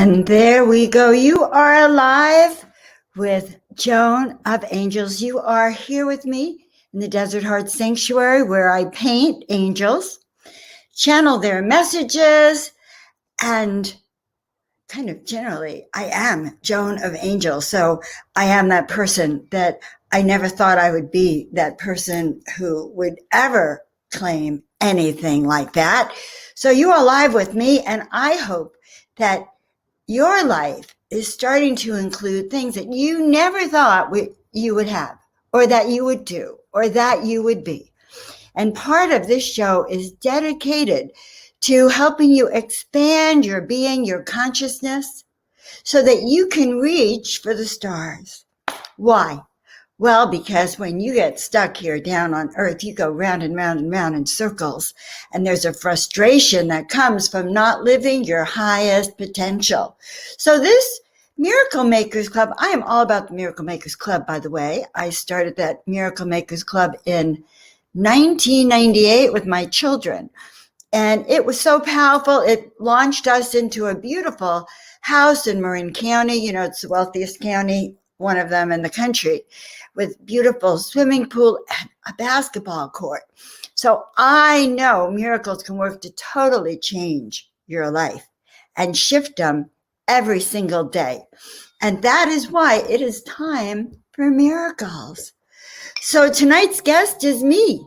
And there we go. You are alive with Joan of Angels. You are here with me in the Desert Heart Sanctuary where I paint angels, channel their messages, and kind of generally, I am Joan of Angels. So I am that person that I never thought I would be, that person who would ever claim anything like that. So you are alive with me, and I hope that your life is starting to include things that you never thought you would have, or that you would do, or that you would be. And part of this show is dedicated to helping you expand your being, your consciousness, so that you can reach for the stars. Why? Well, because when you get stuck here down on earth, you go round and round and round in circles. And there's a frustration that comes from not living your highest potential. So this Miracle Makers Club, I am all about the Miracle Makers Club, by the way. I started that Miracle Makers Club in 1998 with my children. And it was so powerful. It launched us into a beautiful house in Marin County. You know, it's the wealthiest county, one of them in the country, with beautiful swimming pool and a basketball court. So I know miracles can work to totally change your life and shift them every single day. And that is why it is time for miracles. So tonight's guest is me.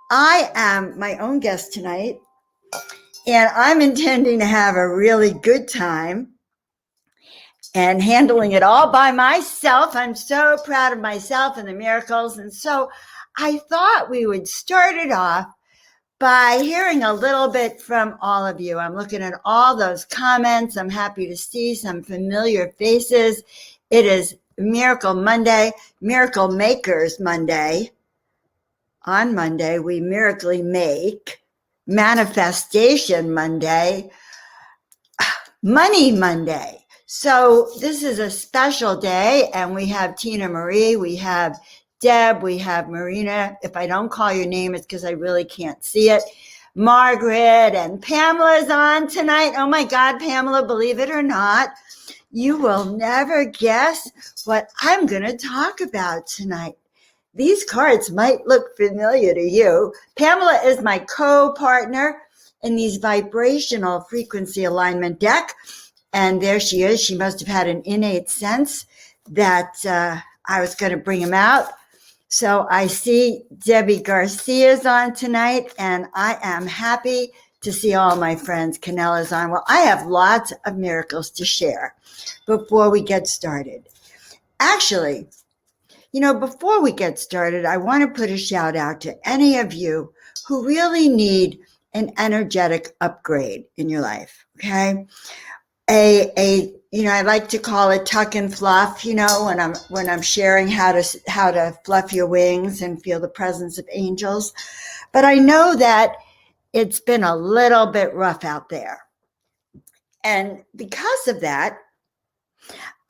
I am my own guest tonight, and I'm intending to have a really good time and handling it all by myself. I'm so proud of myself and the miracles. And so I thought we would start it off by hearing a little bit from all of you. I'm looking at all those comments. I'm happy to see some familiar faces. It is Miracle Monday, Miracle Makers Monday. On Monday, we miraculously make. Manifestation Monday, Money Monday. So this is a special day, and we have Tina Marie, we have Deb, we have Marina. If I don't call your name, it's because I really can't see it. Margaret and Pamela's on tonight. Oh my God, Pamela, believe it or not, you will never guess what I'm going to talk about tonight. These cards might look familiar to you. Pamela is my co-partner in these vibrational frequency alignment deck. And there she is. She must have had an innate sense that I was going to bring him out. So I see Debbie Garcia's on tonight, and I am happy to see all my friends. Canella's on. Well, I have lots of miracles to share before we get started. Actually, you know, before we get started, I want to put a shout out to any of you who really need an energetic upgrade in your life, okay? You know, I like to call it tuck and fluff, you know, when I'm sharing how to fluff your wings and feel the presence of angels. But I know that it's been a little bit rough out there. And because of that,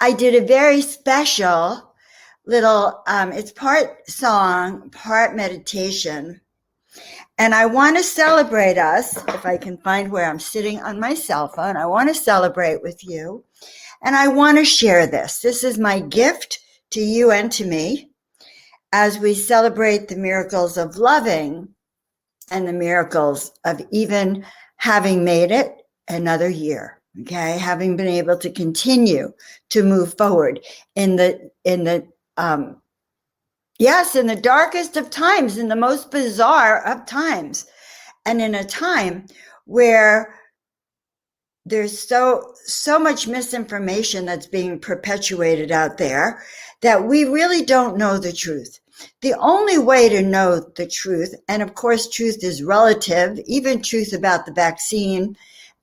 I did a very special little, it's part song, part meditation. And I want to celebrate us, if I can find where I'm sitting on my cell phone. I want to celebrate with you. And I want to share this. This is my gift to you and to me as we celebrate the miracles of loving and the miracles of even having made it another year. Okay, having been able to continue to move forward in the darkest of times, in the most bizarre of times, and in a time where there's so much misinformation that's being perpetuated out there that we really don't know the truth. The only way to know the truth, and of course truth is relative, even truth about the vaccine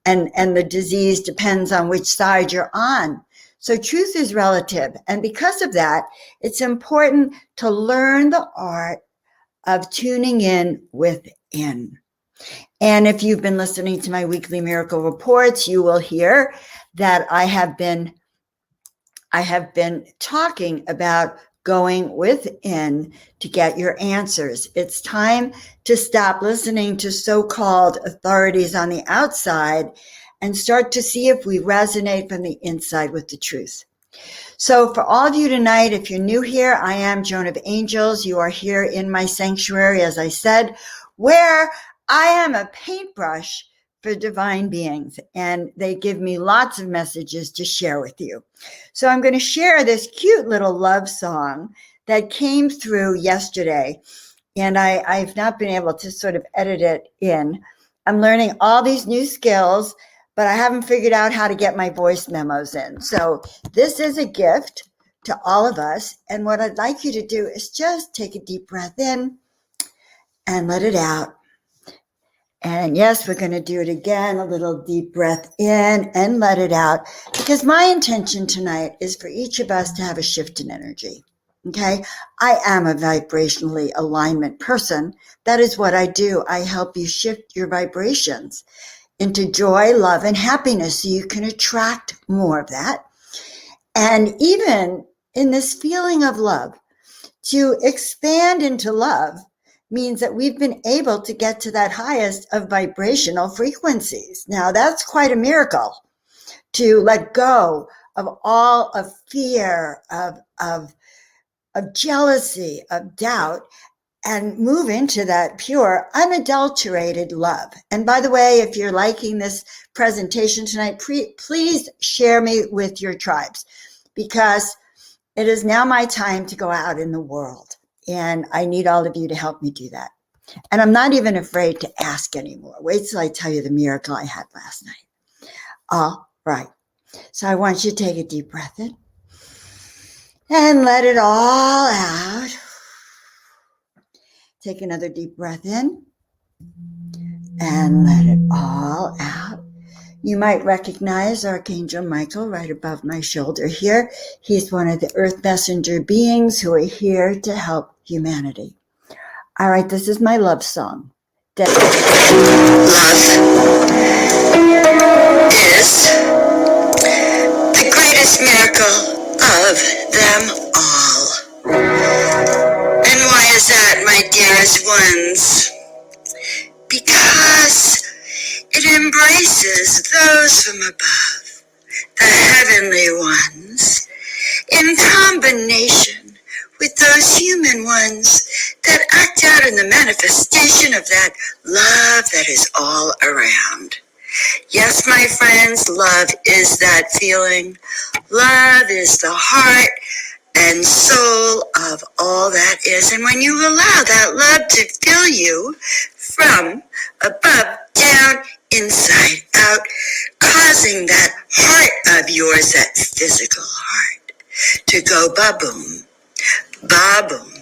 and the disease depends on which side you're on. So truth is relative. And because of that, it's important to learn the art of tuning in within. And if you've been listening to my weekly miracle reports, you will hear that I have been talking about going within to get your answers. It's time to stop listening to so-called authorities on the outside and start to see if we resonate from the inside with the truth. So for all of you tonight, if you're new here, I am Joan of Angels. You are here in my sanctuary, as I said, where I am a paintbrush for divine beings, and they give me lots of messages to share with you. So I'm going to share this cute little love song that came through yesterday, and I've not been able to sort of edit it in. I'm learning all these new skills, but I haven't figured out how to get my voice memos in. So this is a gift to all of us. And what I'd like you to do is just take a deep breath in and let it out. And yes, we're going to do it again, a little deep breath in and let it out, because my intention tonight is for each of us to have a shift in energy. Okay. I am a vibrationally alignment person. That is what I do. I help you shift your vibrations into joy, love, and happiness so you can attract more of that. And even in this feeling of love, to expand into love means that we've been able to get to that highest of vibrational frequencies. Now, that's quite a miracle, to let go of all of fear, of jealousy, of doubt, and move into that pure, unadulterated love. And by the way, if you're liking this presentation tonight, please share me with your tribes, because it is now my time to go out in the world. And I need all of you to help me do that. And I'm not even afraid to ask anymore. Wait till I tell you the miracle I had last night. All right. So I want you to take a deep breath in and let it all out. Take another deep breath in and let it all out. You might recognize Archangel Michael right above my shoulder here. He's one of the earth messenger beings who are here to help humanity. All right, this is my love song. Love is the greatest miracle of them all. And why is that, my dearest ones? Because it embraces those from above, the heavenly ones, in combination with those human ones that act out in the manifestation of that love that is all around. Yes, my friends, love is that feeling. Love is the heart and soul of all that is. And when you allow that love to fill you from above, down, inside out, causing that heart of yours, that physical heart, to go ba-boom, ba-boom,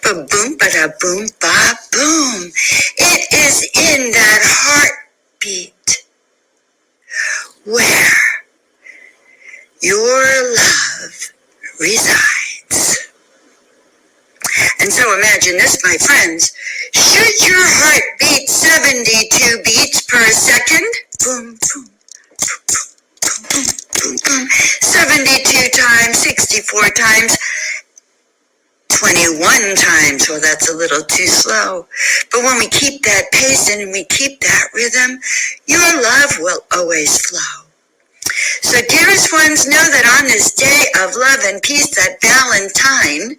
ba-boom, ba-da-boom, ba-boom. It is in that heartbeat where your love resides. And so imagine this, my friends. Should your heart beat 72 beats per second? Boom, boom, boom, boom, boom, boom. 72 times, 64 times, 21 times. Well, that's a little too slow. But when we keep that pace and we keep that rhythm, your love will always flow. So dearest ones, know that on this day of love and peace, that Valentine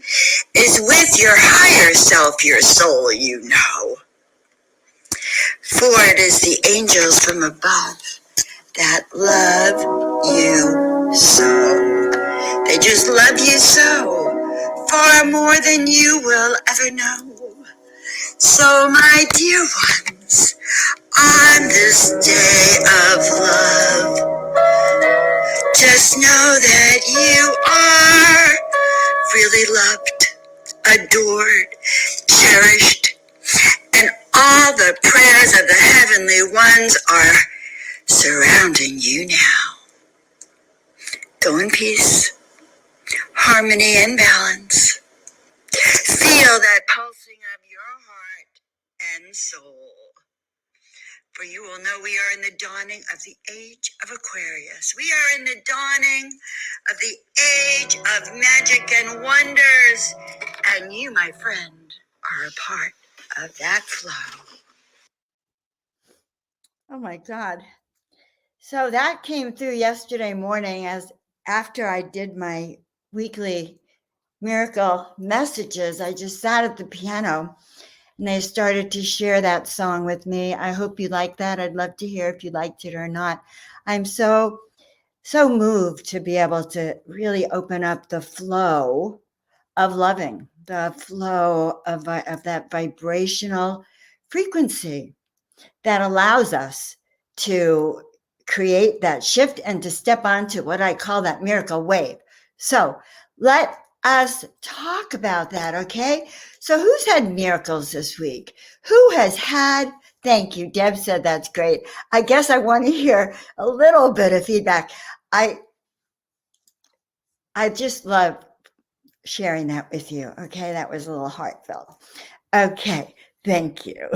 is with your higher self, your soul, you know. For it is the angels from above that love you so. They just love you so, far more than you will ever know. So my dear ones, on this day of love, just know that you are really loved, adored, cherished, and all the prayers of the heavenly ones are surrounding you now. Go in peace, harmony, and balance. Feel that pulsing of your heart and soul. For you will know we are in the dawning of the age of Aquarius. We are in the dawning of the age of magic and wonders. And you, my friend, are a part of that flow. Oh my God. So that came through yesterday morning as after I did my weekly miracle messages. I just sat at the piano and they started to share that song with me. I hope you like that. I'd love to hear if you liked it or not. I'm so moved to be able to really open up the flow of loving, the flow of that vibrational frequency that allows us to create that shift and to step onto what I call that miracle wave. So let us talk about that, okay? So who's had miracles this week? Who has had, thank you, Deb said that's great. I guess I want to hear a little bit of feedback. I just love sharing that with you, okay? That was a little heartfelt. Okay, thank you.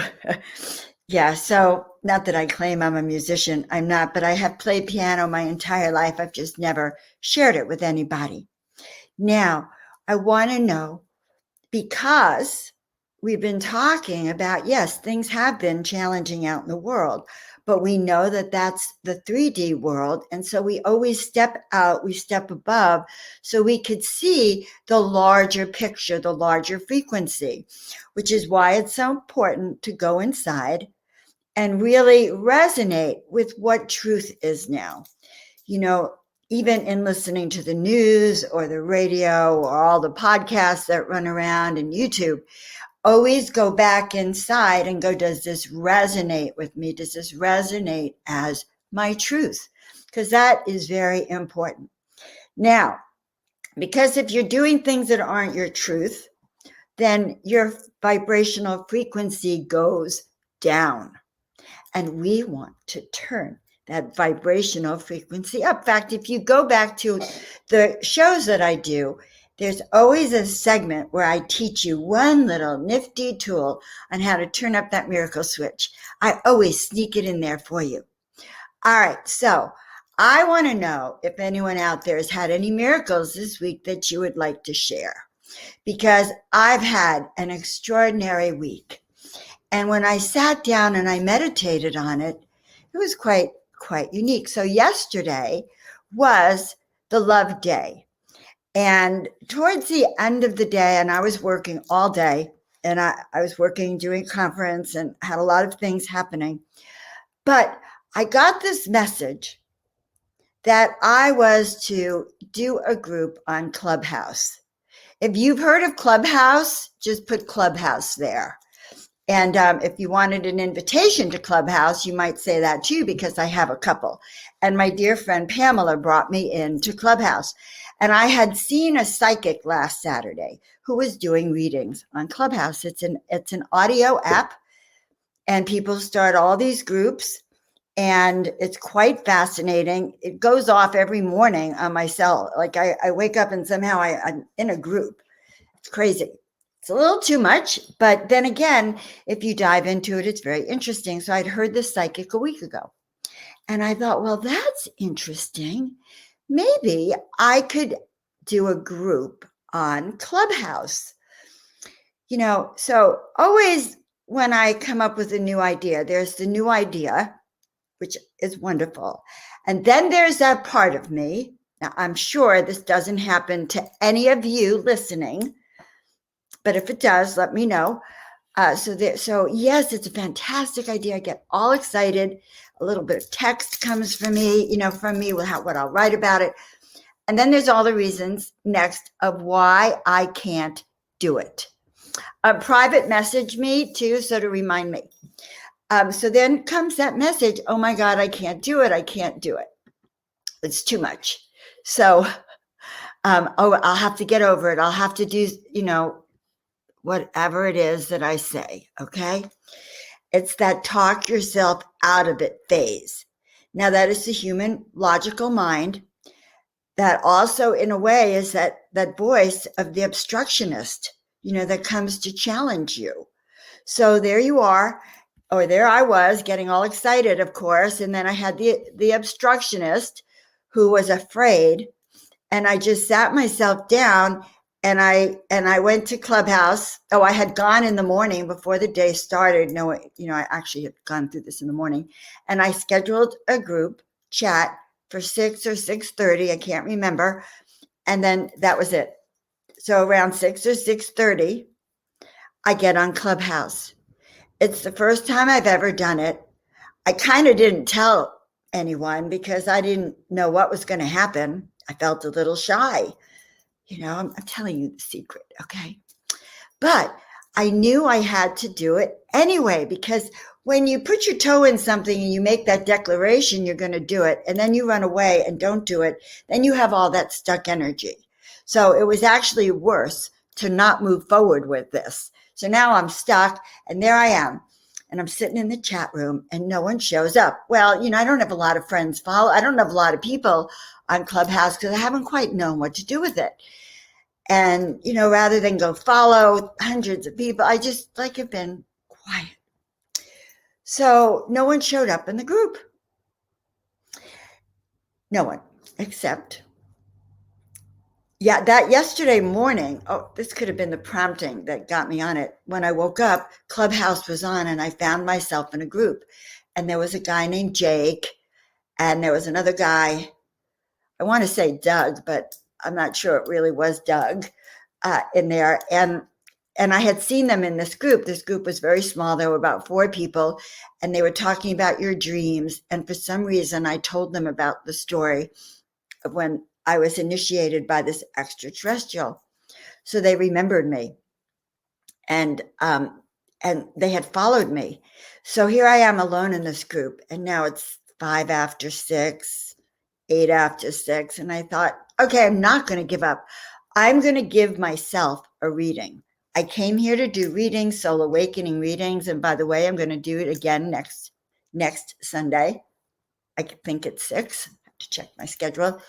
Yeah, so not that I claim I'm a musician, I'm not, but I have played piano my entire life. I've just never shared it with anybody. Now, I want to know, because we've been talking about, yes, things have been challenging out in the world, but we know that that's the 3D world. And so we always step out, we step above so we could see the larger picture, the larger frequency, which is why it's so important to go inside and really resonate with what truth is now. You know, even in listening to the news or the radio or all the podcasts that run around and YouTube, always go back inside and go, does this resonate with me? Does this resonate as my truth? Because that is very important. Now, because if you're doing things that aren't your truth, then your vibrational frequency goes down. And we want to turn that vibrational frequency up. In fact, if you go back to the shows that I do, there's always a segment where I teach you one little nifty tool on how to turn up that miracle switch. I always sneak it in there for you. All right, so I want to know if anyone out there has had any miracles this week that you would like to share, because I've had an extraordinary week. And when I sat down and I meditated on it, it was quite unique. So yesterday was the love day. And towards the end of the day, and I was working all day, and I was working, doing a conference and had a lot of things happening. But I got this message that I was to do a group on Clubhouse. If you've heard of Clubhouse, just put Clubhouse there. And if you wanted an invitation to Clubhouse, you might say that too, because I have a couple. And my dear friend Pamela brought me into Clubhouse. And I had seen a psychic last Saturday who was doing readings on Clubhouse. It's an audio app, and people start all these groups, and it's quite fascinating. It goes off every morning on my cell. Like I wake up and somehow I'm in a group. It's crazy. It's a little too much, but then again, if you dive into it, it's very interesting. So I'd heard this psychic a week ago, and I thought, well, that's interesting. Maybe I could do a group on Clubhouse. You know, so always when I come up with a new idea, there's the new idea, which is wonderful. And then there's that part of me. Now, I'm sure this doesn't happen to any of you listening, but if it does, let me know. So yes, it's a fantastic idea. I get all excited. A little bit of text comes from me, what I'll write about it. And then there's all the reasons next of why I can't do it. A private message me too, so to remind me. So then comes that message, oh my God, I can't do it. I can't do it. It's too much. So, I'll have to get over it. I'll have to do, whatever it is that I say, okay? It's that talk yourself out of it phase. Now, that is the human logical mind. That also, in a way, is that voice of the obstructionist, that comes to challenge you. So there you are, or there I was getting all excited, of course. And then I had the obstructionist who was afraid. And I just sat myself down and I went to Clubhouse. Oh, I had gone in the morning before the day started. No, I actually had gone through this in the morning, and I scheduled a group chat for 6 or 6:30. I can't remember. And then that was it. So around 6 or 6:30, I get on Clubhouse. It's the first time I've ever done it. I kind of didn't tell anyone because I didn't know what was going to happen. I felt a little shy. I'm telling you the secret, okay? But I knew I had to do it anyway, because when you put your toe in something and you make that declaration, you're going to do it, and then you run away and don't do it, then you have all that stuck energy. So it was actually worse to not move forward with this. So now I'm stuck, and there I am. And I'm sitting in the chat room and no one shows up. Well, I don't have a lot of friends follow. I don't have a lot of people on Clubhouse because I haven't quite known what to do with it. And, rather than go follow hundreds of people, I just have been quiet. So no one showed up in the group. No one, except, that yesterday morning, this could have been the prompting that got me on it. When I woke up, Clubhouse was on and I found myself in a group. And there was a guy named Jake, and there was another guy, I want to say Doug, but I'm not sure it really was Doug, in there. And I had seen them in this group. This group was very small. There were about 4 people, and they were talking about your dreams. And for some reason, I told them about the story of when I was initiated by this extraterrestrial. So they remembered me, and they had followed me. So here I am alone in this group, and now it's 5 after 6, 8 after 6. And I thought, okay, I'm not going to give up. I'm going to give myself a reading. I came here to do readings, soul awakening readings. And by the way, I'm going to do it again next Sunday. I think it's 6. I have to check my schedule.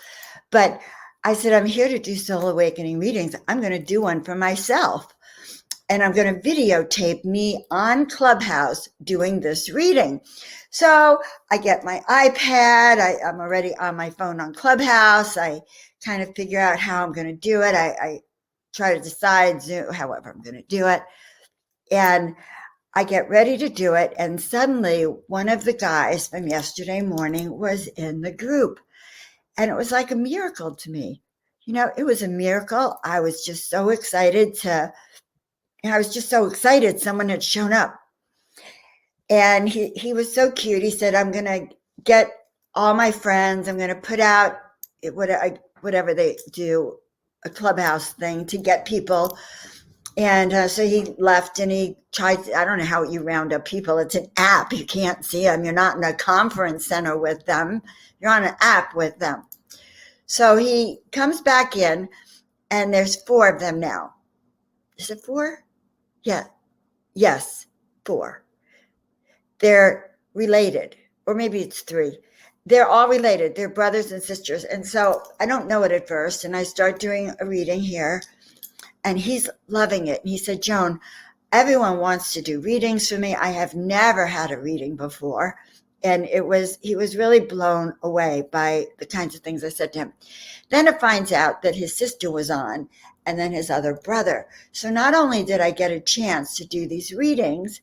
But I said, I'm here to do soul awakening readings. I'm going to do one for myself. And I'm going to videotape me on Clubhouse doing this reading. So I get my iPad. I'm already on my phone on Clubhouse. I kind of figure out how I'm going to do it. I try to decide however I'm going to do it. And I get ready to do it. And suddenly one of the guys from yesterday morning was in the group. And it was like a miracle to me. It was a miracle. I was just so excited someone had shown up. And he was so cute. He said, I'm going to get all my friends. I'm going to put out whatever they do, a Clubhouse thing to get people. And so he left and he tried, I don't know how you round up people. It's an app. You can't see them. You're not in a conference center with them. You're on an app with them. So he comes back in, and there's 4 of them now. Is it 4? Yeah. Yes, 4. They're related, or maybe it's 3. They're all related. They're brothers and sisters. And so I don't know it at first. And I start doing a reading here, and he's loving it. And he said, Joan, everyone wants to do readings for me. I have never had a reading before. And he was really blown away by the kinds of things I said to him. Then it finds out that his sister was on, and then his other brother. So not only did I get a chance to do these readings,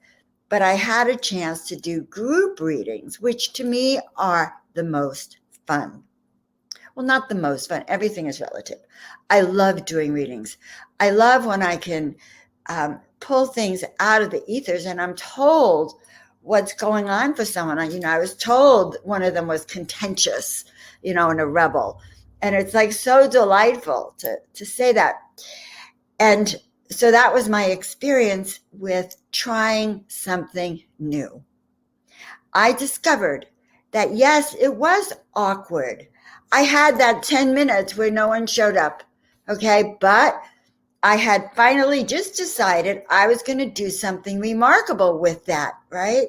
but I had a chance to do group readings, which to me are the most fun. Well, not the most fun. Everything is relative. I love doing readings. I love when I can pull things out of the ethers and I'm told what's going on for someone. I was told one of them was contentious, and a rebel. And it's like so delightful to say that. And so that was my experience with trying something new. I discovered that, yes, it was awkward. I had that 10 minutes where no one showed up, okay? But I had finally just decided I was going to do something remarkable with that, right?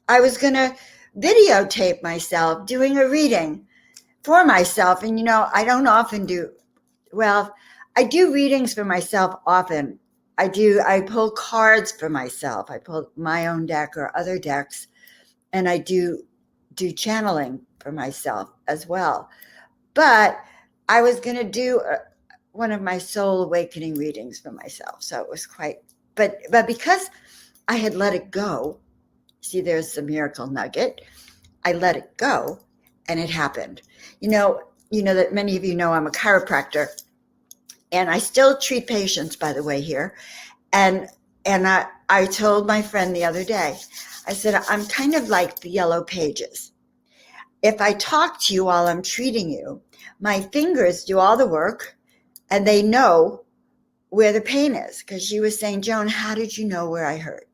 I was going to videotape myself doing a reading for myself. And, I don't often I do readings for myself often. I pull cards for myself. I pull my own deck or other decks, and I do channeling for myself as well. But I was going to do one of my soul awakening readings for myself. So it was but because I had let it go, see, there's the miracle nugget. I let it go. and it happened. You know that many of you know I'm a chiropractor, and I still treat patients, by the way, here. And I told my friend the other day, I said, I'm kind of like the yellow pages. If I talk to you while I'm treating you, my fingers do all the work, and they know where the pain is. Because she was saying, Joan, how did you know where I hurt?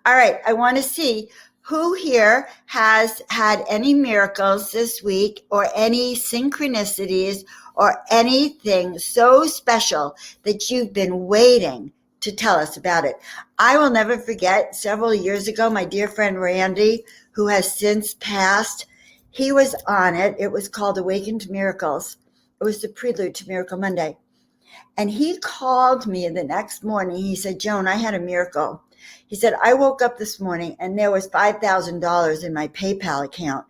All right, I want to see who here has had any miracles this week, or any synchronicities, or anything so special that you've been waiting to tell us about it. I will never forget, several years ago, my dear friend Randy, who has since passed, he was on it. It was called Awakened Miracles. It was the prelude to Miracle Monday. And he called me the next morning. He said, Joan, I had a miracle. He said, I woke up this morning and there was $5,000 in my PayPal account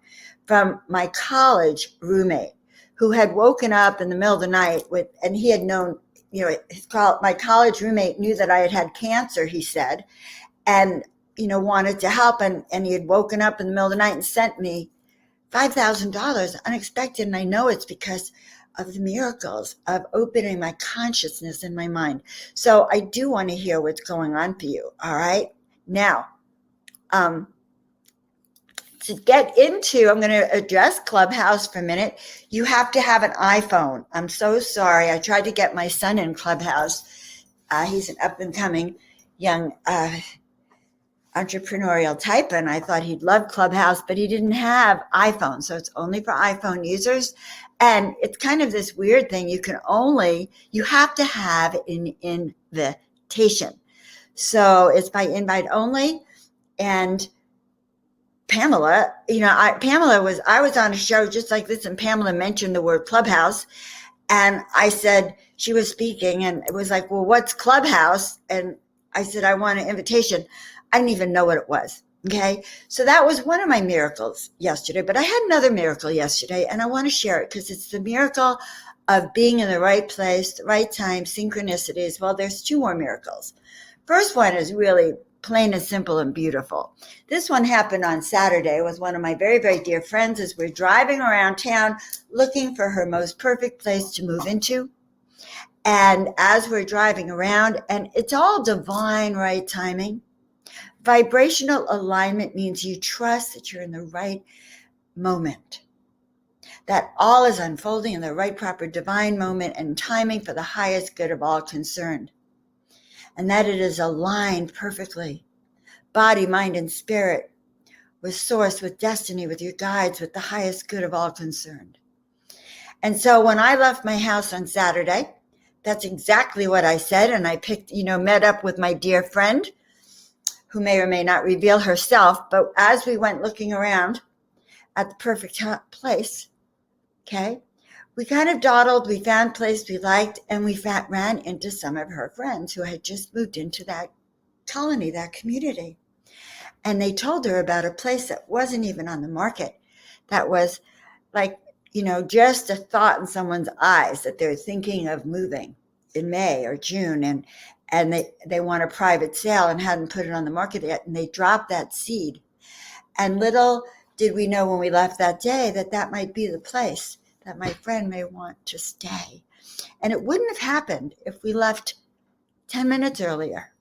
from my college roommate, who had woken up in the middle of the night and he had known, my college roommate knew that I had had cancer, he said, and, wanted to help. And he had woken up in the middle of the night and sent me $5,000 unexpected. And I know it's because of the miracles of opening my consciousness and my mind. So I do want to hear what's going on for you. All right. Now, to get into, I'm going to address Clubhouse for a minute. You have to have an iPhone. I'm so sorry. I tried to get my son in Clubhouse. He's an up and coming young entrepreneurial type, and I thought he'd love Clubhouse, but he didn't have iPhone, so it's only for iPhone users. And it's kind of this weird thing. You have to have an invitation. So it's by invite only. And Pamela, I was on a show just like this, and Pamela mentioned the word Clubhouse. And I said, she was speaking, and it was like, well, what's Clubhouse? And I said, I want an invitation. I didn't even know what it was. Okay. So that was one of my miracles yesterday, but I had another miracle yesterday, and I want to share it because it's the miracle of being in the right place, the right time, synchronicities. Well, there's two more miracles. First one is really plain and simple and beautiful. This one happened on Saturday with one of my very, very dear friends as we're driving around town looking for her most perfect place to move into. And as we're driving around, and it's all divine right timing. Vibrational alignment means you trust that you're in the right moment, that all is unfolding in the right, proper, divine moment and timing for the highest good of all concerned, and that it is aligned perfectly, body, mind, and spirit, with source, with destiny, with your guides, with the highest good of all concerned. And so when I left my house on Saturday, that's exactly what I said. And I met up with my dear friend, who may or may not reveal herself. But as we went looking around at the perfect place, okay, we kind of dawdled. We found a place we liked, and we ran into some of her friends who had just moved into that colony, that community. And they told her about a place that wasn't even on the market, that was like, just a thought in someone's eyes that they're thinking of moving in May or June, and they want a private sale and hadn't put it on the market yet, and they dropped that seed. And little did we know when we left that day that might be the place that my friend may want to stay. And it wouldn't have happened if we left 10 minutes earlier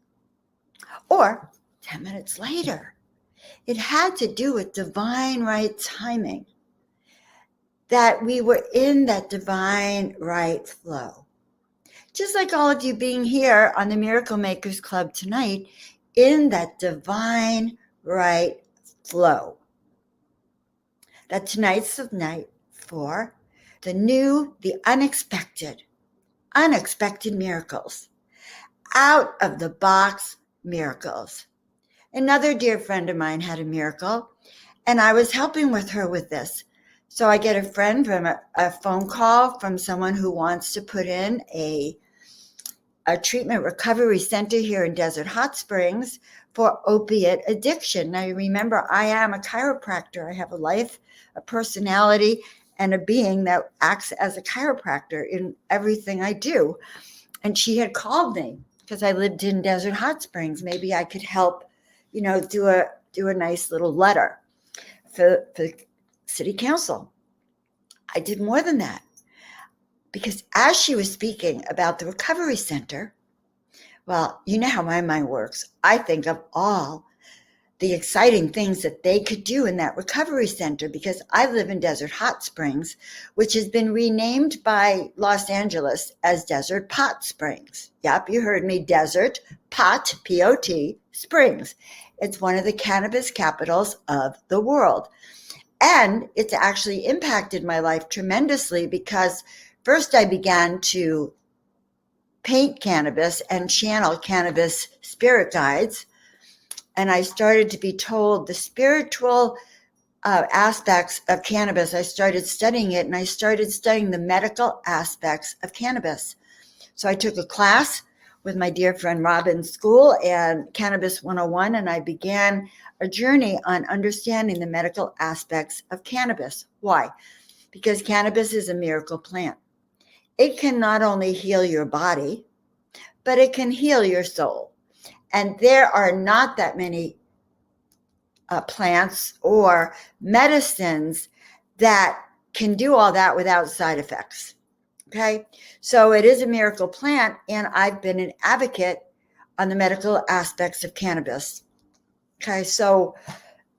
or 10 minutes later. It had to do with divine right timing, that we were in that divine right flow. Just like all of you being here on the Miracle Makers Club tonight, in that divine right flow. That tonight's the night for the new, the unexpected miracles, out of the box miracles. Another dear friend of mine had a miracle, and I was helping with her with this. So I get a friend from a phone call from someone who wants to put in a treatment recovery center here in Desert Hot Springs for opiate addiction. Now, you remember, I am a chiropractor. I have a life, a personality, and a being that acts as a chiropractor in everything I do. And she had called me because I lived in Desert Hot Springs. Maybe I could help, do a nice little letter for city council. I did more than that, because as she was speaking about the recovery center, well, you know how my mind works. I think of all the exciting things that they could do in that recovery center, because I live in Desert Hot Springs, which has been renamed by Los Angeles as Desert Pot Springs. Yep, you heard me, Desert Pot, P-O-T, Springs. It's one of the cannabis capitals of the world. And it's actually impacted my life tremendously, because first I began to paint cannabis and channel cannabis spirit guides. And I started to be told the spiritual aspects of cannabis. I started studying it, and I started studying the medical aspects of cannabis. So I took a class with my dear friend Rob in school, and Cannabis 101, and I began a journey on understanding the medical aspects of cannabis. Why? Because cannabis is a miracle plant. It can not only heal your body, but it can heal your soul. And there are not that many plants or medicines that can do all that without side effects. Okay, so it is a miracle plant, and I've been an advocate on the medical aspects of cannabis. Okay, so,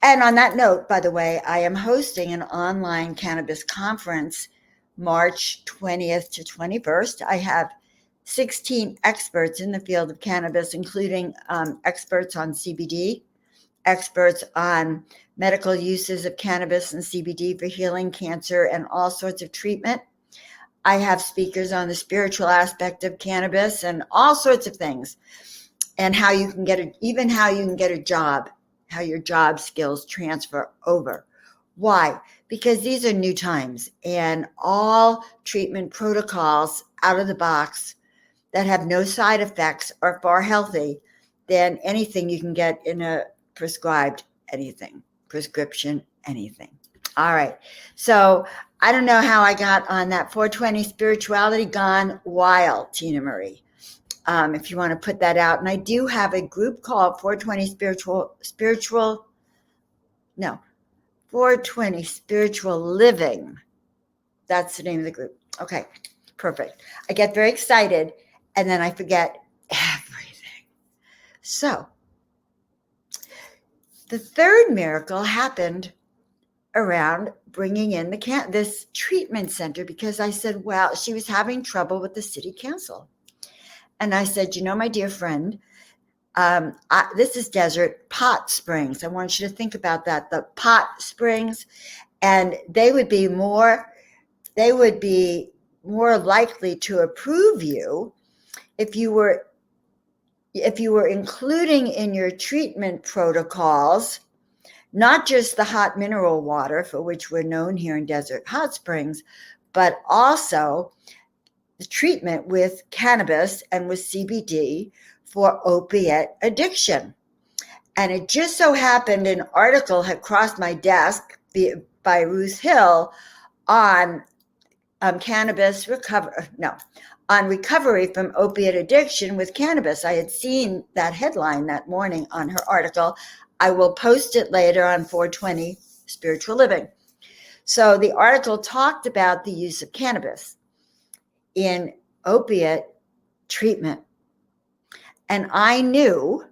and on that note, by the way, I am hosting an online cannabis conference March 20th to 21st. I have 16 experts in the field of cannabis, including experts on CBD, experts on medical uses of cannabis and CBD for healing cancer and all sorts of treatment. I have speakers on the spiritual aspect of cannabis and all sorts of things, and how you can get a job, how your job skills transfer over. Why? Because these are new times, and all treatment protocols out of the box that have no side effects are far healthy than anything you can get in a prescription anything. All right. So I don't know how I got on that 420 spirituality gone wild, Tina Marie. If you want to put that out. And I do have a group called 420 Spiritual Living. That's the name of the group. Okay, perfect. I get very excited, and then I forget everything. So the third miracle happened around bringing in this treatment center, because I said, well, she was having trouble with the city council. And I said, my dear friend, this is Desert Pot Springs. I want you to think about that, the Pot Springs, and they would be more likely to approve you if you were including in your treatment protocols not just the hot mineral water, for which we're known here in Desert Hot Springs, but also the treatment with cannabis and with CBD for opiate addiction. And it just so happened an article had crossed my desk by Ruth Hill on recovery from opiate addiction with cannabis. I had seen that headline that morning on her article. I will post it later on 420 Spiritual Living. So the article talked about the use of cannabis in opiate treatment. And I knew,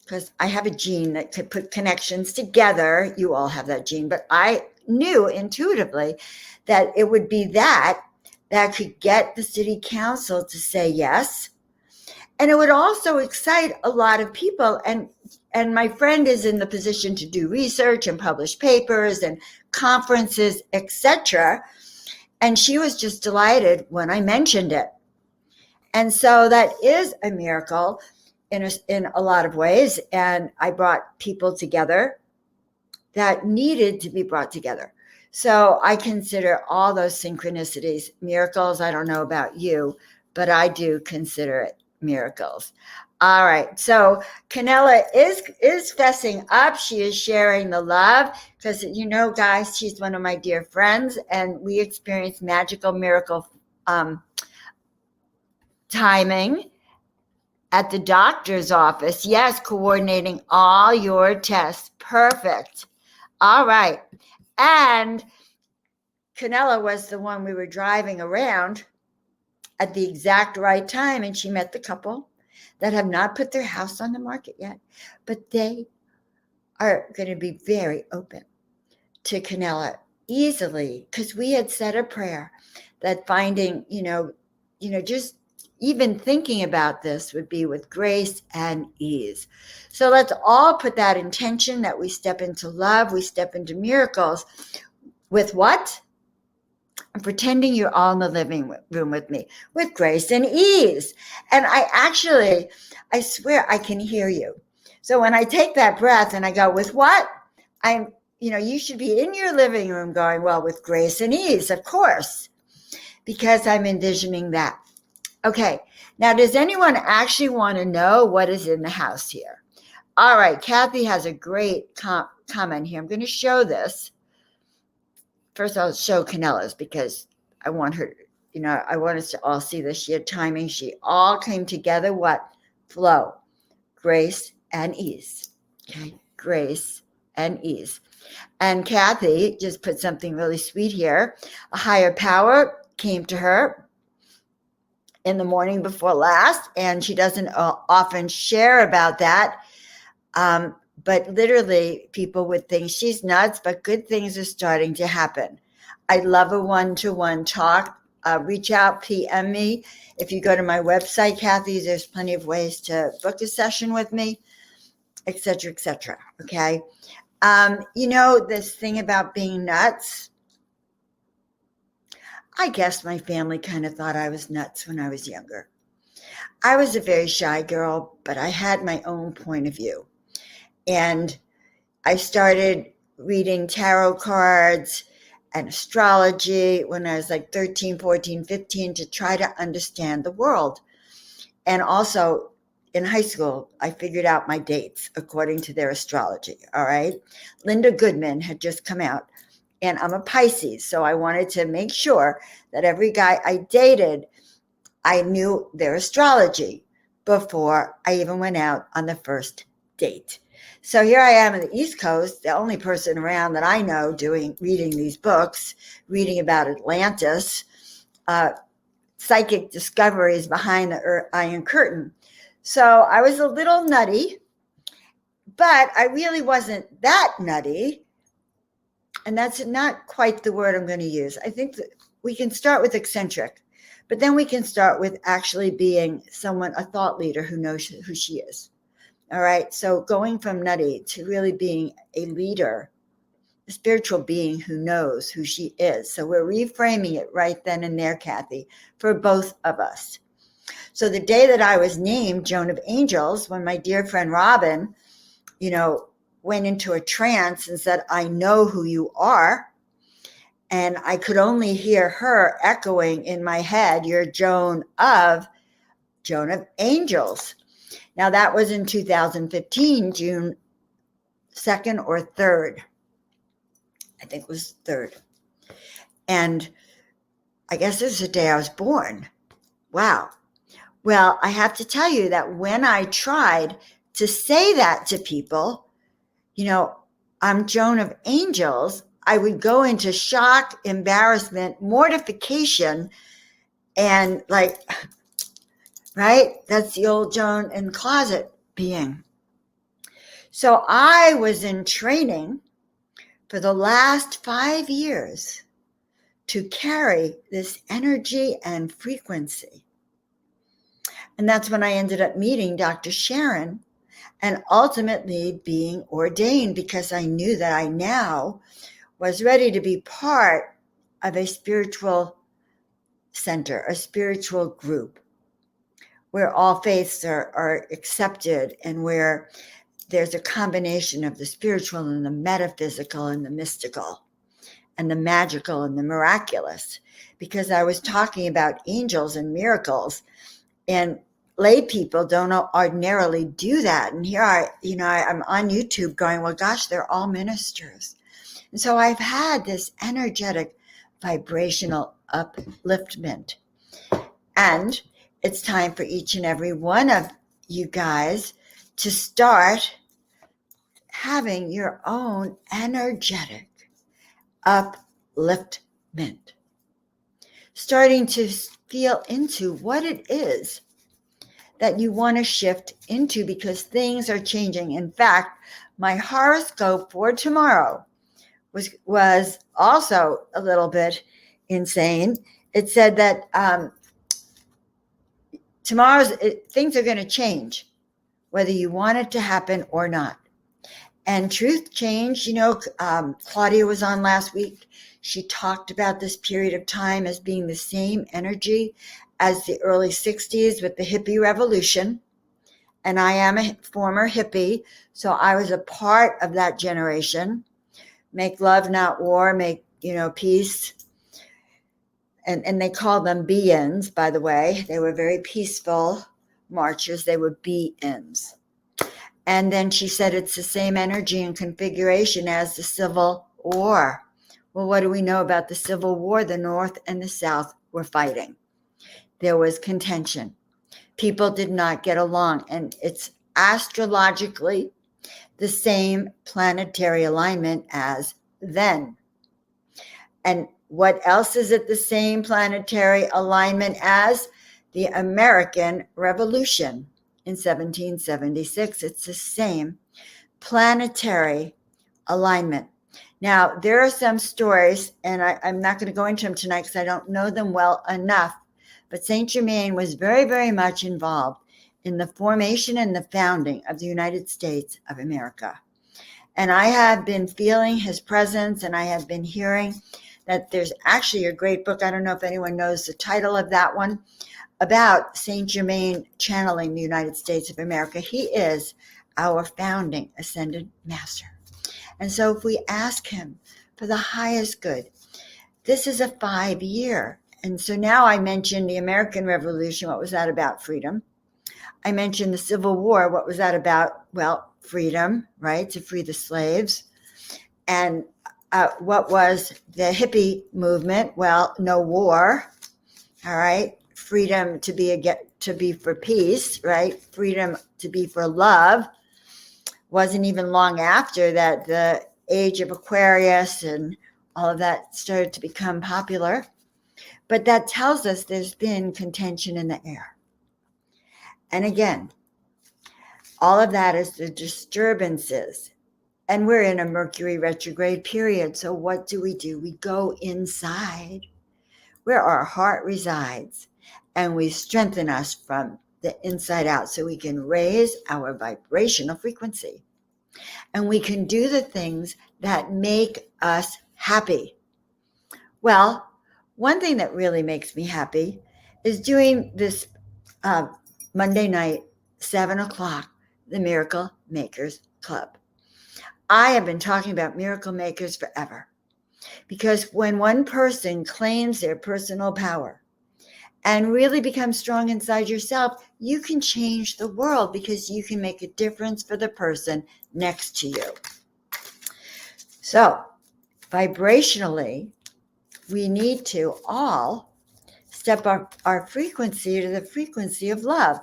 because I have a gene that could put connections together. You all have that gene, but I knew intuitively that it would be that could get the city council to say yes. And it would also excite a lot of people. And my friend is in the position to do research and publish papers and conferences, etc. And she was just delighted when I mentioned it. And so that is a miracle in a lot of ways. And I brought people together that needed to be brought together. So I consider all those synchronicities miracles. I don't know about you, but I do consider it miracles. All right. So Canella is fessing up. She is sharing the love because, guys, she's one of my dear friends, and we experience magical miracle timing at the doctor's office. Yes, coordinating all your tests. Perfect. All right. And Canella was the one we were driving around at the exact right time, and she met the couple that have not put their house on the market yet, but they are going to be very open to Canella easily, because we had said a prayer that finding, just even thinking about this would be with grace and ease. So let's all put that intention that we step into love, we step into miracles with what? I'm pretending you're all in the living room with me, with grace and ease. And I swear I can hear you. So when I take that breath and I go, with what? You should be in your living room going, well, with grace and ease, of course, because I'm envisioning that. Okay, now does anyone actually want to know what is in the house here? All right, Kathy has a great comment here. I'm going to show this. First, I'll show Canella's because I want her, I want us to all see this. She had timing. She all came together. What? Flow, grace, and ease. Okay, grace and ease. And Kathy just put something really sweet here. A higher power came to her in the morning before last, and she doesn't often share about that. But literally, people would think she's nuts, but good things are starting to happen. I love a one-to-one talk. Reach out, PM me. If you go to my website, Kathy, there's plenty of ways to book a session with me, et cetera, okay? This thing about being nuts, I guess my family kind of thought I was nuts when I was younger. I was a very shy girl, but I had my own point of view. And I started reading tarot cards and astrology when I was like 13, 14, 15 to try to understand the world. And also in high school, I figured out my dates according to their astrology, all right? Linda Goodman had just come out, and I'm a Pisces, so I wanted to make sure that every guy I dated, I knew their astrology before I even went out on the first date. So here I am on the East Coast, the only person around that I know reading these books, reading about Atlantis, psychic discoveries behind the Iron Curtain. So I was a little nutty, but I really wasn't that nutty. And that's not quite the word I'm going to use. I think that we can start with eccentric, but then we can start with actually being a thought leader who knows who she is. All right. So going from nutty to really being a leader, a spiritual being who knows who she is. So we're reframing it right then and there, Kathy, for both of us. So the day that I was named Joan of Angels, when my dear friend Robin, went into a trance and said, I know who you are. And I could only hear her echoing in my head, you're Joan of Angels. Now that was in 2015, June 2nd or 3rd. I think it was 3rd. And I guess this is the day I was born. Wow. Well, I have to tell you that when I tried to say that to people, I'm Joan of Angels, I would go into shock, embarrassment, mortification, and right? That's the old Joan in the closet being. So I was in training for the last 5 years to carry this energy and frequency. And that's when I ended up meeting Dr. Sharron and ultimately being ordained, because I knew that I now was ready to be part of a spiritual center, a spiritual group where all faiths are accepted and where there's a combination of the spiritual and the metaphysical and the mystical and the magical and the miraculous. Because I was talking about angels and miracles, and lay people don't ordinarily do that. And here I'm on YouTube going, well, gosh, they're all ministers. And so I've had this energetic vibrational upliftment. And it's time for each and every one of you guys to start having your own energetic upliftment. Starting to feel into what it is that you want to shift into, because things are changing. In fact, my horoscope for tomorrow was also a little bit insane. It said that things are going to change, whether you want it to happen or not. And truth change, Claudia was on last week. She talked about this period of time as being the same energy as the early 60s with the hippie revolution. And I am a former hippie, so I was a part of that generation. Make love, not war, make, peace. And they called them be-ins, by the way. They were very peaceful marchers. They were be-ins. And then she said it's the same energy and configuration as the Civil War. Well, what do we know about the Civil War? The North and the South were fighting. There was contention. People did not get along. And it's astrologically the same planetary alignment as then. And what else is it the same planetary alignment as? The American Revolution in 1776. It's the same planetary alignment. Now, there are some stories, and I'm not going to go into them tonight because I don't know them well enough, but Saint Germain was very, very much involved in the formation and the founding of the United States of America. And I have been feeling his presence, and I have been hearing that there's actually a great book, I don't know if anyone knows the title of that one, about Saint Germain channeling the United States of America. He is our founding ascended master. And so if we ask him for the highest good, this is a 5-year. And so now I mentioned the American Revolution. What was that about? Freedom. I mentioned the Civil War. What was that about? Well, freedom, right? To free the slaves. And what was the hippie movement? Well, no war. All right. Freedom to be for peace, right? Freedom to be for love. Wasn't even long after that the age of Aquarius and all of that started to become popular. But that tells us there's been contention in the air. And again, all of that is the disturbances. And we're in a Mercury retrograde period. So what do? We go inside where our heart resides, and we strengthen us from the inside out so we can raise our vibrational frequency. And we can do the things that make us happy. Well, one thing that really makes me happy is doing this Monday night, 7 o'clock, the Miracle Makers Club. I have been talking about miracle makers forever, because when one person claims their personal power and really becomes strong inside yourself, you can change the world, because you can make a difference for the person next to you. So, vibrationally, we need to all step up our frequency to the frequency of love,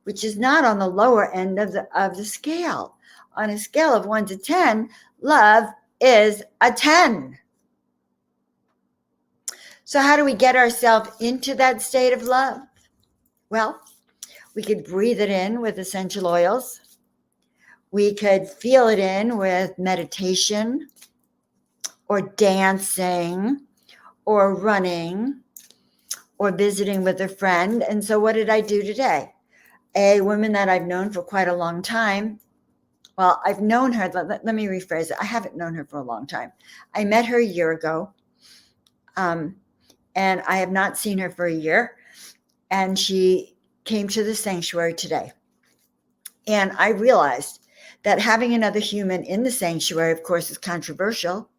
which is not on the lower end of the scale. On a scale of 1 to 10, love is a 10. So how do we get ourselves into that state of love? Well, we could breathe it in with essential oils. We could feel it in with meditation or dancing or running or visiting with a friend. And so what did I do today? A woman that I've known for quite a long time. Well, I've known her. Let me rephrase it. I haven't known her for a long time. I met her a year ago. And I have not seen her for a year. And she came to the sanctuary today. And I realized that having another human in the sanctuary, of course, is controversial.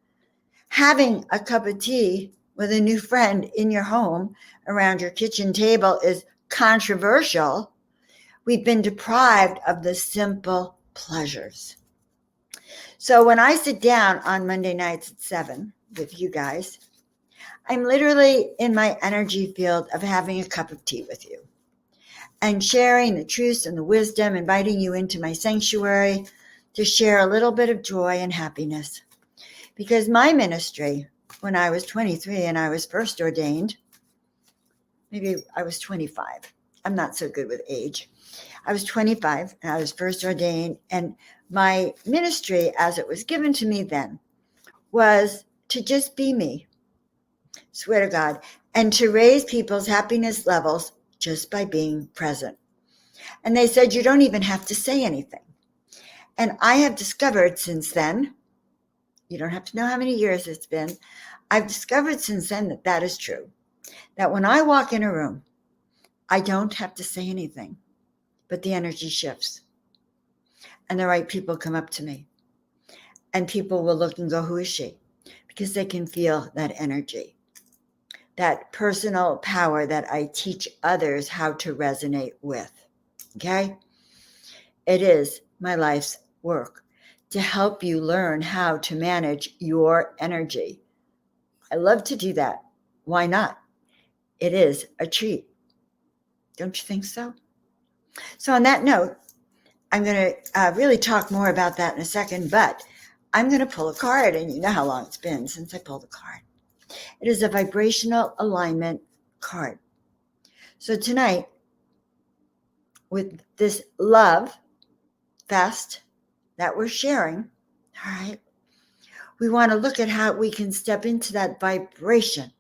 Having a cup of tea with a new friend in your home around your kitchen table is controversial. We've been deprived of the simple pleasures. So when I sit down on Monday nights at 7 with you guys, I'm literally in my energy field of having a cup of tea with you and sharing the truths and the wisdom, inviting you into my sanctuary to share a little bit of joy and happiness. Because my ministry when I was 23 and I was first ordained. Maybe I was 25. I'm not so good with age. I was 25 and I was first ordained, and my ministry, as it was given to me then, was to just be me, swear to God, and to raise people's happiness levels just by being present. And they said, you don't even have to say anything. And I have discovered since then, you don't have to know how many years it's been, I've discovered since then that that is true. That when I walk in a room, I don't have to say anything, but the energy shifts. And the right people come up to me. And people will look and go, who is she? Because they can feel that energy, that personal power that I teach others how to resonate with. Okay? It is my life's work to help you learn how to manage your energy. I love to do that. Why not? It is a treat. Don't you think so? So on that note, I'm going to really talk more about that in a second, but I'm going to pull a card, and you know how long it's been since I pulled a card. It is a vibrational alignment card. So tonight, with this love fest that we're sharing, all right, we want to look at how we can step into that vibration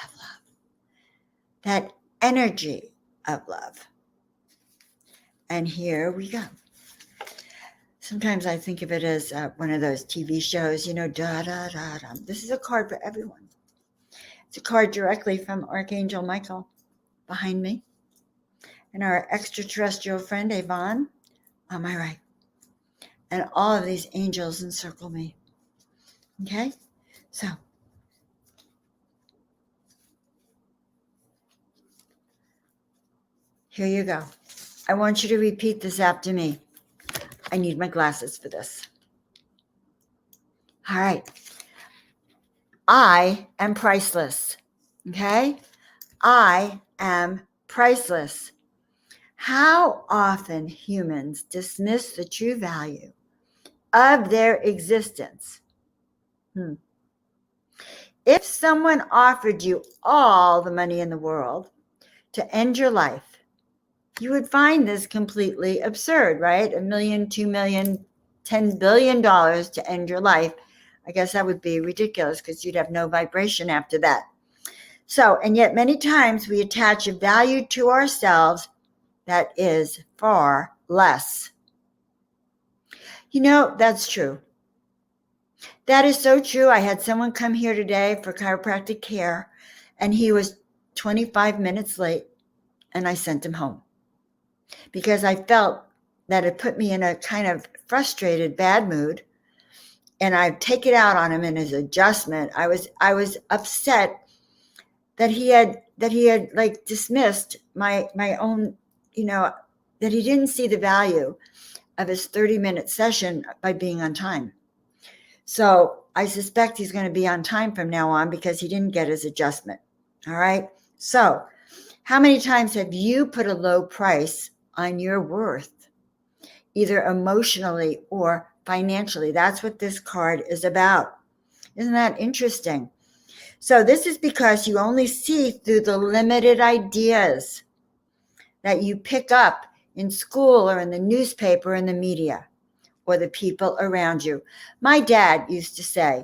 of love, that energy of love. And here we go. Sometimes I think of it as one of those TV shows, da, da, da, da. This is a card for everyone. It's a card directly from Archangel Michael behind me, and our extraterrestrial friend Yvonne on my right. And all of these angels encircle me. Okay? So, here you go. I want you to repeat this after me. I need my glasses for this. All right. I am priceless. Okay? I am priceless. How often humans dismiss the true value of their existence. If someone offered you all the money in the world to end your life, you would find this completely absurd, right? $1 million, $2 million, $10 billion to end your life. I guess that would be ridiculous because you'd have no vibration after that. So, and yet many times we attach a value to ourselves that is far less. That's true. That is so true. I had someone come here today for chiropractic care, and he was 25 minutes late, and I sent him home because I felt that it put me in a kind of frustrated, bad mood, and I'd take it out on him in his adjustment. I was upset that he had like dismissed my own, that he didn't see the value of his 30-minute session by being on time. So I suspect he's going to be on time from now on because he didn't get his adjustment. All right. So how many times have you put a low price on your worth, either emotionally or financially? That's what this card is about. Isn't that interesting? So this is because you only see through the limited ideas that you pick up in school or in the newspaper or in the media, or the people around you. My dad used to say,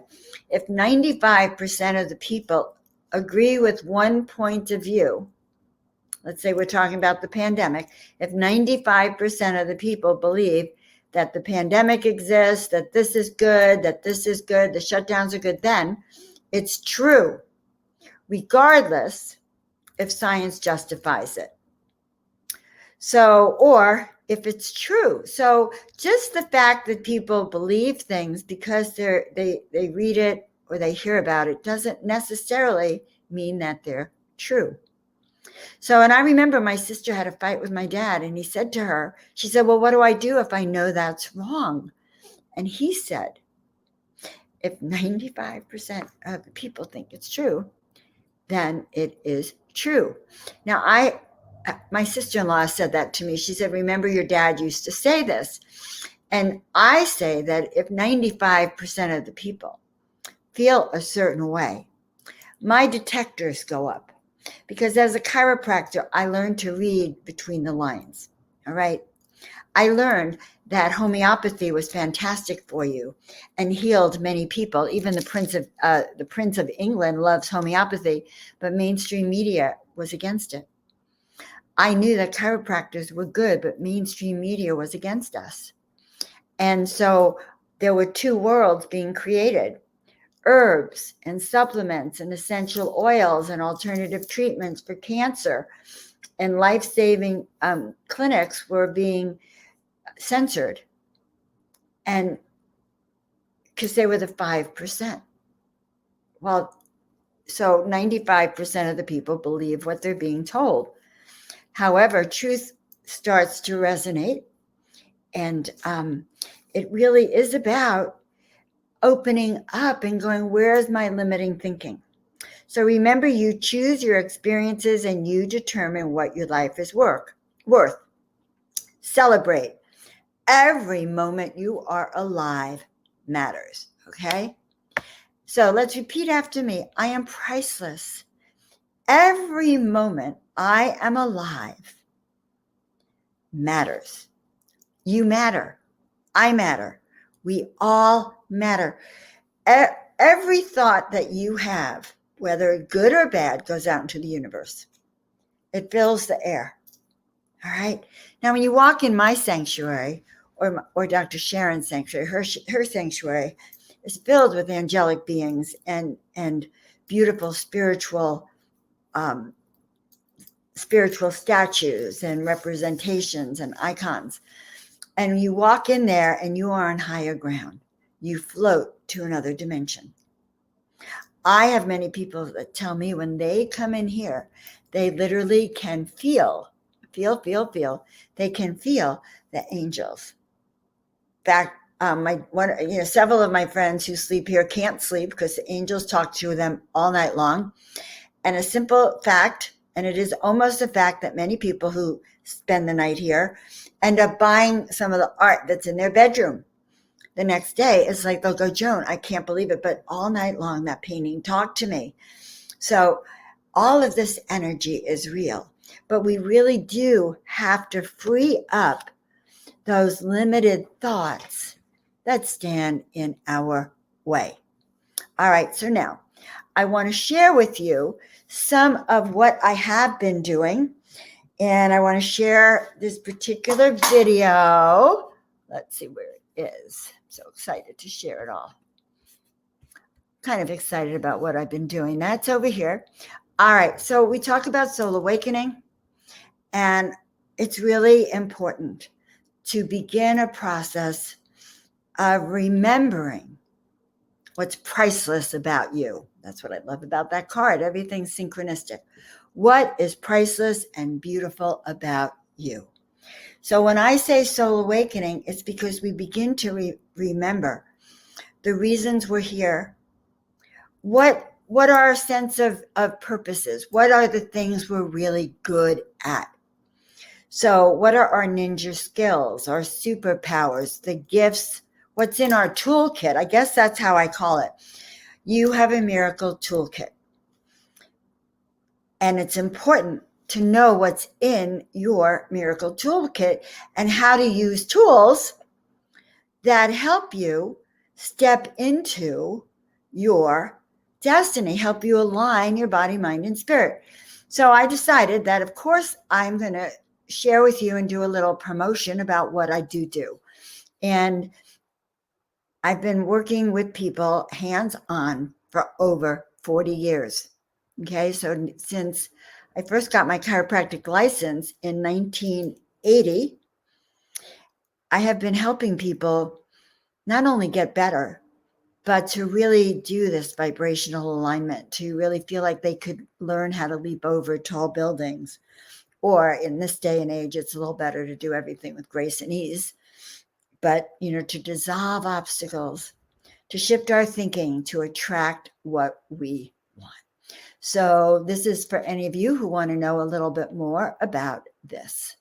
if 95% of the people agree with one point of view, let's say we're talking about the pandemic, if 95% of the people believe that the pandemic exists, that this is good, the shutdowns are good, then it's true, regardless if science justifies it. So, or if it's true. So just the fact that people believe things because they read it or they hear about it doesn't necessarily mean that they're true. So, and I remember my sister had a fight with my dad, and he said to her, she said, well, what do I do if I know that's wrong? And he said, if 95% of the people think it's true, then it is true. Now, my sister-in-law said that to me. She said, remember your dad used to say this. And I say that if 95% of the people feel a certain way, my detectors go up. Because as a chiropractor, I learned to read between the lines. All right. I learned that homeopathy was fantastic for you and healed many people. Even the Prince of England loves homeopathy, but mainstream media was against it. I knew that chiropractors were good, but mainstream media was against us. And so there were two worlds being created: herbs and supplements and essential oils and alternative treatments for cancer, and life-saving clinics were being censored, and because they were the 5%. Well, so 95% of the people believe what they're being told. However, truth starts to resonate, and it really is about opening up and going, where's my limiting thinking? So remember, you choose your experiences and you determine what your life is worth. Celebrate. Every moment you are alive matters, okay? So let's repeat after me. I am priceless. Every moment I am alive matters. You matter. I matter. We all matter. Every thought that you have, whether good or bad, goes out into the universe. It fills the air. All right. Now, when you walk in my sanctuary or Dr. Sharron's sanctuary, her sanctuary is filled with angelic beings and beautiful spiritual statues and representations and icons. And you walk in there and you are on higher ground. You float to another dimension. I have many people that tell me when they come in here, they literally can feel. They can feel the angels. In fact, several of my friends who sleep here can't sleep because the angels talk to them all night long. And a simple fact, and it is almost a fact, that many people who spend the night here end up buying some of the art that's in their bedroom. The next day, it's like they'll go, Joan, I can't believe it, but all night long that painting talked to me. So all of this energy is real, but we really do have to free up those limited thoughts that stand in our way. All right, so now I want to share with you some of what I have been doing, and I want to share this particular video. Let's see where it is. I'm so excited to share it all. Kind of excited about what I've been doing. That's over here. All right, so we talk about soul awakening, and it's really important to begin a process of remembering what's priceless about you. That's what I love about that card. Everything's synchronistic. What is priceless and beautiful about you? So when I say soul awakening, it's because we begin to remember the reasons we're here. What are our sense of purposes? What are the things we're really good at? So what are our ninja skills, our superpowers, the gifts, what's in our toolkit? I guess that's how I call it. You have a miracle toolkit. And it's important to know what's in your miracle toolkit and how to use tools that help you step into your destiny, help you align your body, mind, and spirit. So I decided that, of course, I'm going to share with you and do a little promotion about what I do. And I've been working with people hands-on for over 40 years. Okay, so since I first got my chiropractic license in 1980, I have been helping people not only get better, but to really do this vibrational alignment, to really feel like they could learn how to leap over tall buildings. Or in this day and age, it's a little better to do everything with grace and ease. But, to dissolve obstacles, to shift our thinking, to attract what we want. So this is for any of you who want to know a little bit more about this.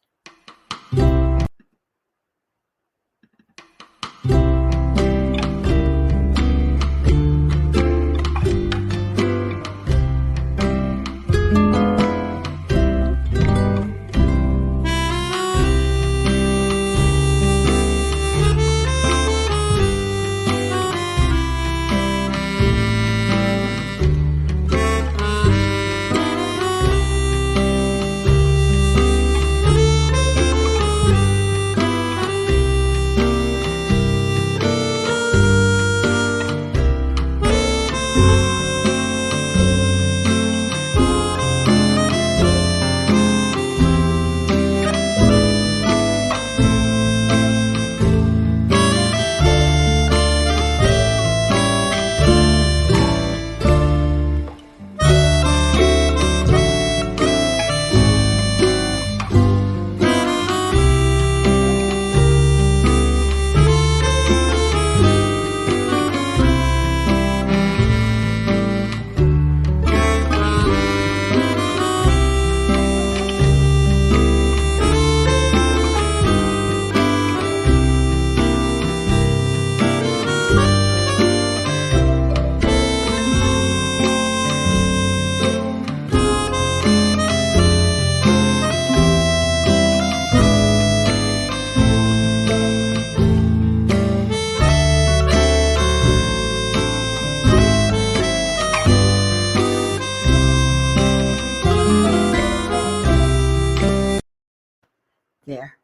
there.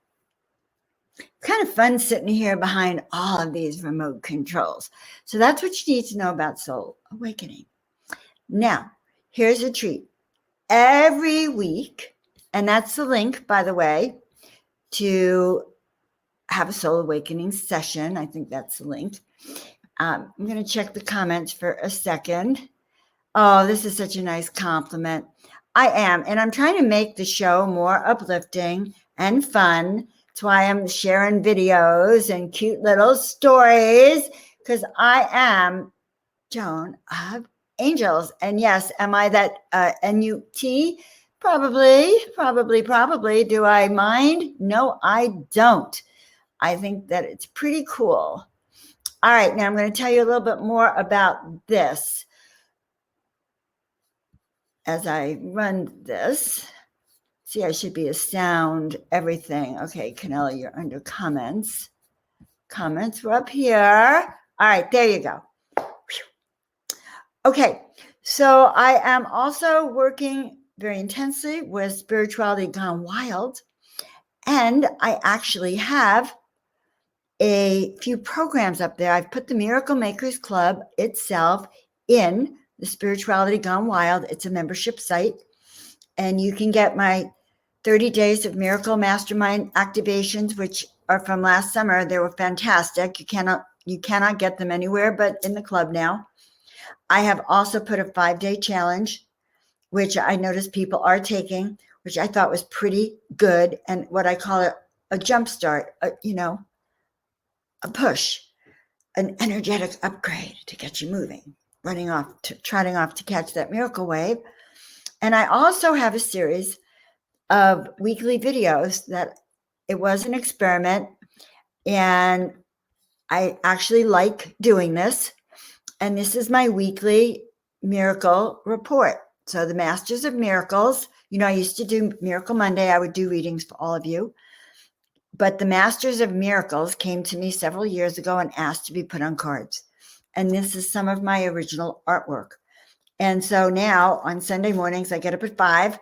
Kind of fun sitting here behind all of these remote controls. So that's what you need to know about soul awakening. Now, here's a treat. Every week, and that's the link, by the way, to have a soul awakening session. I think that's the link. I'm going to check the comments for a second. Oh, this is such a nice compliment. I am, and I'm trying to make the show more uplifting and fun. That's why I'm sharing videos and cute little stories, because I am Joan of Angels. And yes, am I that NUT? Probably. Do I mind? No, I don't. I think that it's pretty cool. All right, now I'm going to tell you a little bit more about this as I run this. See, I should be a sound, everything. Okay, Canella, you're under comments. Comments were up here. All right, there you go. Okay, so I am also working very intensely with Spirituality Gone Wild, and I actually have a few programs up there. I've put the Miracle Makers Club itself in the Spirituality Gone Wild. It's a membership site, and you can get my 30 days of miracle mastermind activations, which are from last summer. They were fantastic. You cannot get them anywhere but in the club now. I have also put a 5-day challenge, which I noticed people are taking, which I thought was pretty good, and what I call a jump start, a push, an energetic upgrade to get you moving, trotting off to catch that miracle wave. And I also have a series of weekly videos that it was an experiment, and I actually like doing this. And this is my weekly miracle report. So the Masters of Miracles, I used to do Miracle Monday. I would do readings for all of you. But the Masters of Miracles came to me several years ago and asked to be put on cards. And this is some of my original artwork. And so now on Sunday mornings, I get up at 5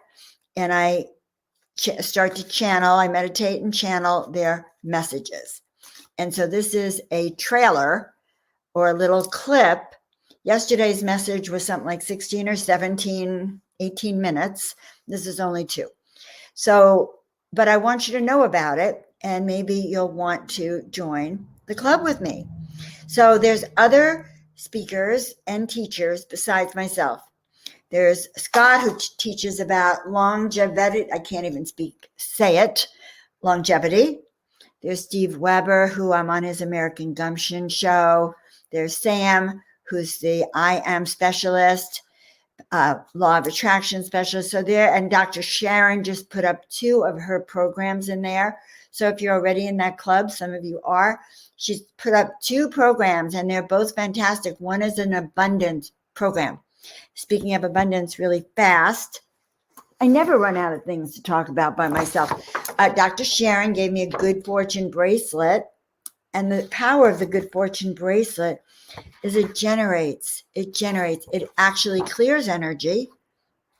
and I start to channel. I meditate and channel their messages. And so this is a trailer or a little clip. Yesterday's message was something like 16 or 17, 18 minutes. This is only 2. So, but I want you to know about it, and maybe you'll want to join the club with me. So there's other speakers and teachers besides myself. There's Scott, who teaches about longevity. I can't even say it, longevity. There's Steve Weber, who I'm on his American Gumption show. There's Sam, who's the I Am specialist, law of attraction specialist. So there, and Dr. Sharron just put up 2 of her programs in there. So if you're already in that club, some of you are, she's put up 2 programs, and they're both fantastic. One is an abundance program. Speaking of abundance really fast, I never run out of things to talk about by myself. Dr. Sharron gave me a Good Fortune Bracelet, and the power of the Good Fortune Bracelet is it actually clears energy,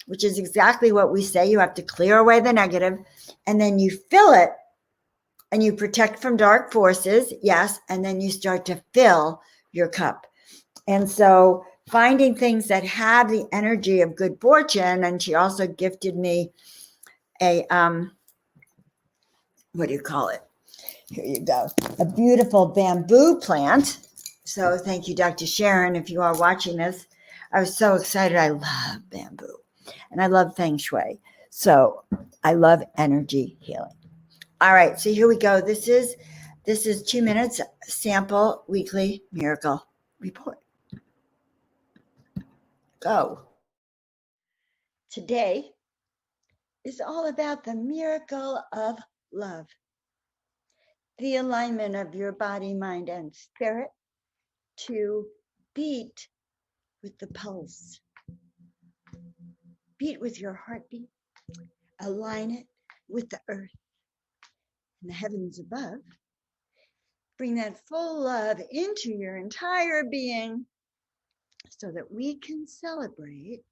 which is exactly what we say. You have to clear away the negative, and then you fill it, and you protect from dark forces, yes, and then you start to fill your cup. And so finding things that have the energy of good fortune, and she also gifted me a, what do you call it? Here you go. A beautiful bamboo plant. So thank you, Dr. Sharron, if you are watching this. I was so excited. I love bamboo, and I love feng shui. So I love energy healing. All right, so here we go. This is 2 minutes sample weekly miracle report. Go. Today is all about the miracle of love, the alignment of your body, mind, and spirit to beat with the pulse. Beat with your heartbeat, align it with the earth and the heavens above. Bring that full love into your entire being so that we can celebrate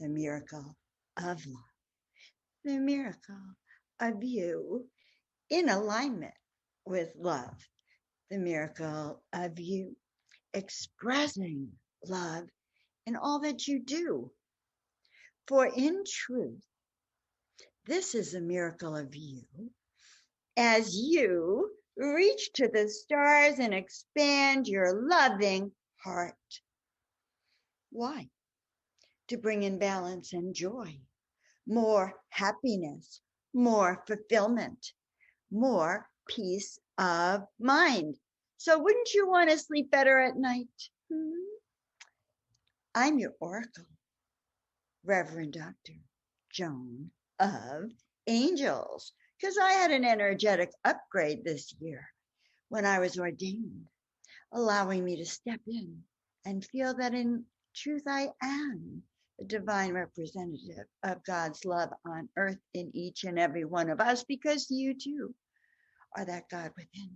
the miracle of love, the miracle of you in alignment with love, the miracle of you expressing love in all that you do. For in truth, this is a miracle of you as you reach to the stars and expand your loving heart. Why? To bring in balance and joy, more happiness, more fulfillment, more peace of mind. So wouldn't you want to sleep better at night? I'm your oracle, Reverend Dr. Joan of Angels, because I had an energetic upgrade this year when I was ordained, allowing me to step in and feel that in truth I am the divine representative of God's love on earth in each and every one of us, because you too are that God within.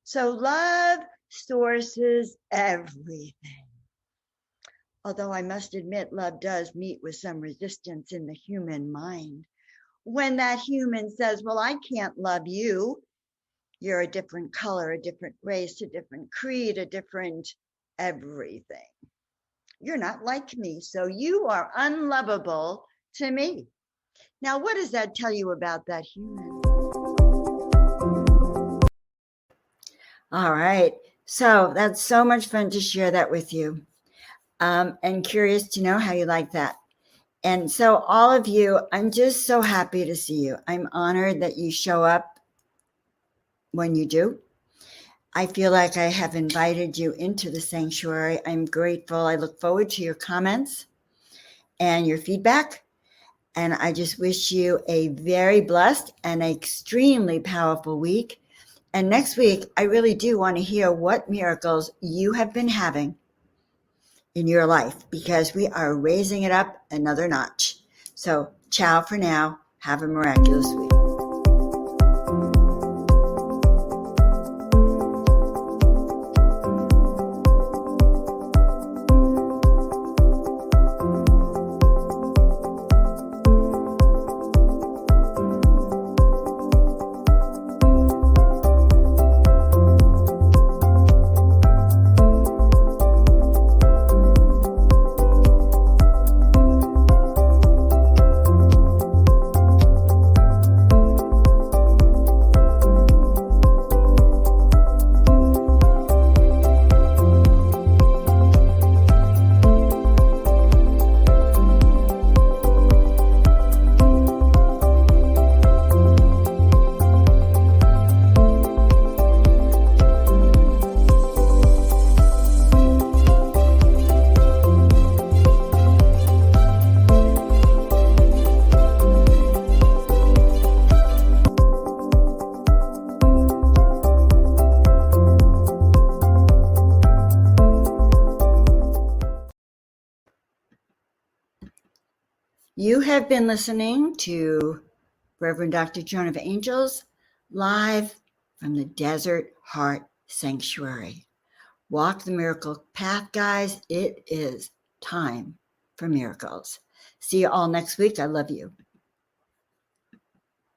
So love sources everything. Although I must admit, love does meet with some resistance in the human mind. When that human says, well, I can't love you. You're a different color, a different race, a different creed, a different everything. You're not like me, so you are unlovable to me. Now, what does that tell you about that human? All right. So that's so much fun to share that with you. And curious to know how you like that. And so all of you, I'm just so happy to see you. I'm honored that you show up when you do. I feel like I have invited you into the sanctuary. I'm grateful. I look forward to your comments and your feedback. And I just wish you a very blessed and extremely powerful week. And next week, I really do want to hear what miracles you have been having in your life, because we are raising it up another notch. So ciao for now. Have a miraculous week. You have been listening to Reverend Dr. Joan of Angels, live from the Desert Heart Sanctuary. Walk the miracle path, guys. It is time for miracles. See you all next week. I love you.